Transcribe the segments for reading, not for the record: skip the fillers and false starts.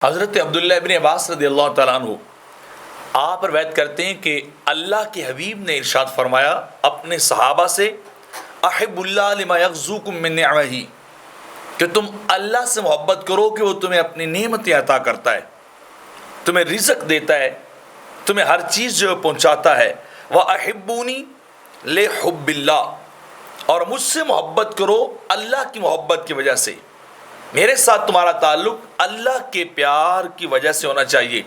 حضرت عبداللہ ابن عباس رضی اللہ تعالیٰ عنہ آپ روایت کرتے ہیں کہ اللہ کے حبیب نے ارشاد فرمایا اپنے صحابہ سے، احب اللہ لما یغزوکم من نعمہ، کہ تم اللہ سے محبت کرو کہ وہ تمہیں اپنی نعمتیں عطا کرتا ہے، تمہیں رزق دیتا ہے، تمہیں ہر چیز جو پہنچاتا ہے۔ وَأَحِبُّونِي لِحُبِّ اللَّهِ، اور مجھ سے محبت کرو اللہ کی محبت کی وجہ سے، میرے ساتھ تمہارا تعلق اللہ کے پیار کی وجہ سے ہونا چاہیے،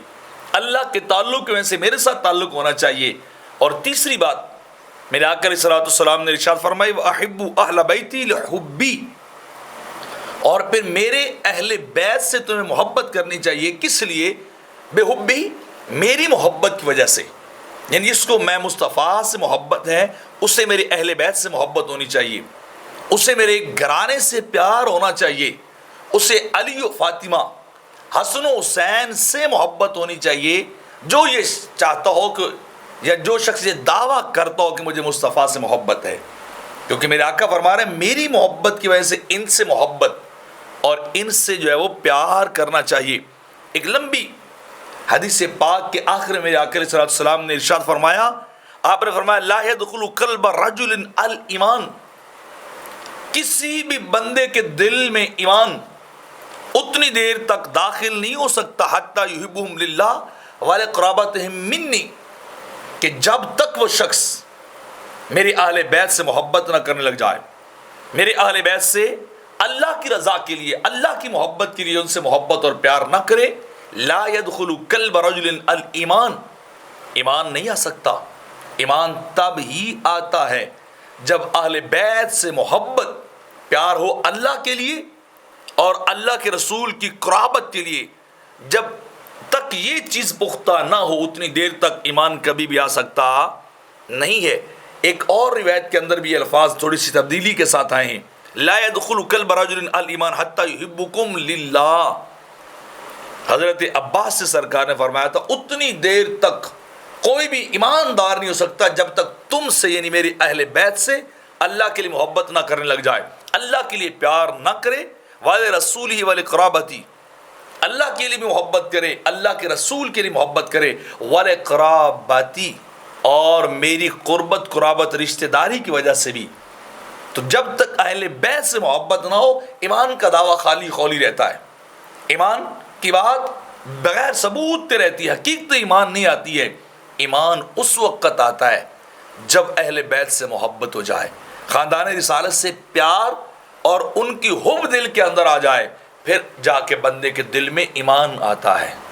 اللہ کے تعلق کی وجہ سے میرے ساتھ تعلق ہونا چاہیے۔ اور تیسری بات میرے آقا علیہ الصلوۃ والسلام نے ارشاد فرمائی وَأَحِبُّ أَهْلَ بَيْتِي لِحُبِّي، اور پھر میرے اہل بیت سے تمہیں محبت کرنی چاہیے، کس لیے؟ بِحُبِّي، میری محبت کی وجہ سے، یعنی جس کو میں مصطفیٰ سے محبت ہے اسے میرے اہل بیت سے محبت ہونی چاہیے، اسے میرے گھرانے سے پیار ہونا چاہیے، اسے علی و فاطمہ حسن و حسین سے محبت ہونی چاہیے۔ جو یہ چاہتا ہو کہ یا جو شخص یہ دعویٰ کرتا ہو کہ مجھے مصطفیٰ سے محبت ہے، کیونکہ میرے آقا فرما رہے ہیں میری محبت کی وجہ سے ان سے محبت اور ان سے جو ہے وہ پیار کرنا چاہیے۔ ایک لمبی حدیث پاک کے آخر میں میرے آقا علیہ السلام نے ارشاد فرمایا، آپ نے فرمایا لا يدخل قلب رجل الایمان، کسی بھی بندے کے دل میں ایمان اتنی دیر تک داخل نہیں ہو سکتا حتی یحبہم للہ ولقرابتہم منی، کہ جب تک وہ شخص میرے اہل بیت سے محبت نہ کرنے لگ جائے، میرے اہل بیت سے اللہ کی رضا کے لیے، اللہ کی محبت کے لیے ان سے محبت اور پیار نہ کرے۔ لا يدخل قلب رجل الایمان، ایمان نہیں آ سکتا۔ ایمان تب ہی آتا ہے جب اہل بیت سے محبت پیار ہو اللہ کے لیے اور اللہ کے رسول کی قرابت کے لیے۔ جب تک یہ چیز پختہ نہ ہو اتنی دیر تک ایمان کبھی بھی آ سکتا نہیں ہے۔ ایک اور روایت کے اندر بھی یہ الفاظ تھوڑی سی تبدیلی کے ساتھ آئے ہیں، لا يدخل قلب رجل الایمان حتی یحبکم للہ۔ حضرت عباس سے سرکار نے فرمایا تھا اتنی دیر تک کوئی بھی ایماندار نہیں ہو سکتا جب تک تم سے یعنی میری اہل بیت سے اللہ کے لیے محبت نہ کرنے لگ جائے، اللہ کے لیے پیار نہ کرے، والے رسول ہی والے قرابتی، اللہ کے لیے بھی محبت کرے، اللہ کے رسول کے لیے محبت کرے، والے قرابتی، اور میری قربت رشتہ داری کی وجہ سے بھی۔ تو جب تک اہل بیت سے محبت نہ ہو ایمان کا دعویٰ خالی خولی رہتا ہے، ایمان کی بات بغیر ثبوت پہ رہتی ہے، حقیقت ایمان نہیں آتی ہے۔ ایمان اس وقت آتا ہے جب اہل بیت سے محبت ہو جائے، خاندان رسالت سے پیار اور ان کی حب دل کے اندر آ جائے، پھر جا کے بندے کے دل میں ایمان آتا ہے۔